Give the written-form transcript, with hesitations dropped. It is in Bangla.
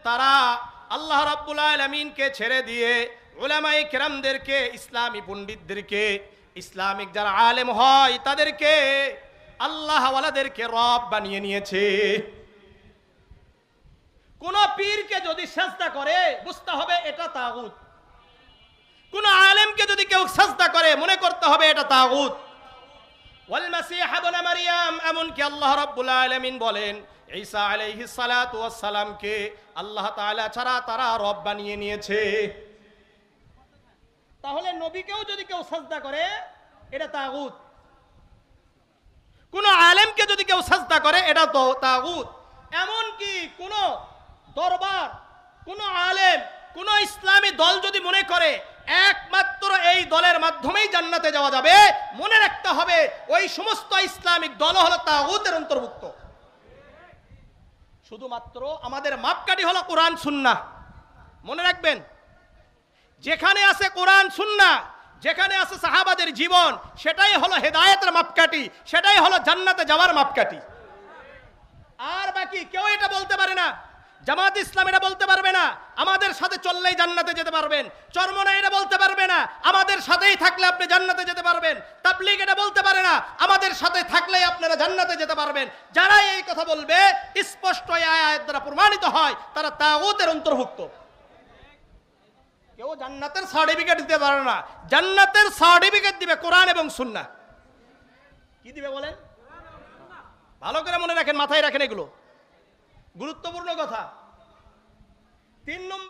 তারা আল্লাহ রাব্বুল আলামিনকে ছেড়ে দিয়ে উলামায়ে কেরামদেরকে, ইসলামী পণ্ডিতদেরকে, ইসলামিক যারা আলেম হয় তাদেরকে, আল্লাহ ওয়ালাদেরকে রব বানিয়ে নিয়েছে। কোন পীরকে যদি সাজদা করে বুঝতে হবে এটা তাগুত। কোন আলেমকে যদি কেউ সাজদা করে মনে করতে হবে এটা তাগুত। ওয়াল মাসিহ ইবনে মারইয়াম, এমনকি আল্লাহ রাব্বুল আলামিন বলেন ঈসা আলাইহিস সালাতু ওয়াস সালামকে আল্লাহ তাআলা ছাড়া তারা রব বানিয়ে নিয়েছে। তাহলে নবীকেও যদি কেউ সাজদা করে এটা তাগুত। কোন আলেমকে যদি কেউ সাজদা করে এটা তো তাগুত। এমনকি কোন দরবার, কোন আলেম, কোন ইসলামী দল যদি মনে করে একমাত্র এই দলের মাধ্যমেই জান্নাতে যাওয়া যাবে, মনে রাখতে হবে ওই সমস্ত ইসলামিক দল হলো তাগুতের অন্তর্ভুক্ত। শুধুমাত্র আমাদের মাপকাঠি হলো কোরআন সুন্নাহ। মনে রাখবেন, যেখানে আছে কোরআন সুন্নাহ, যেখানে আছে সাহাবাদের জীবন, সেটাই হলো হেদায়েতের মাপকাঠি, সেটাই হলো জান্নাতে যাওয়ার মাপকাঠি। আর বাকি কেউ এটা বলতে পারে না, জামাত ইসলাম এটা বলতে পারবে না আমাদের সাথে চললেই জান্নাতে যেতে পারবেন, চরমনা এটা বলতে পারবে না আমাদের সাথেই থাকলে আপনি জান্নাতে যেতে পারবেন, তাবলীগ এটা বলতে পারে না আমাদের সাথে থাকলেই আপনারা জান্নাতে যেতে পারবেন। যারা এই কথা বলবে স্পষ্ট এই আয়াত দ্বারা প্রমাণিত হয় তারা তাগুতের অন্তর্ভুক্ত। কেউ জান্নাতের সার্টিফিকেট দিতে পারে না, জান্নাতের সার্টিফিকেট দিবে কোরআন এবং সুন্নাহ। কি দিবে বলেন? ভালো করে মনে রাখেন, মাথায় রাখেন, এগুলো গুরুত্বপূর্ণ কথা। 3 নম্বর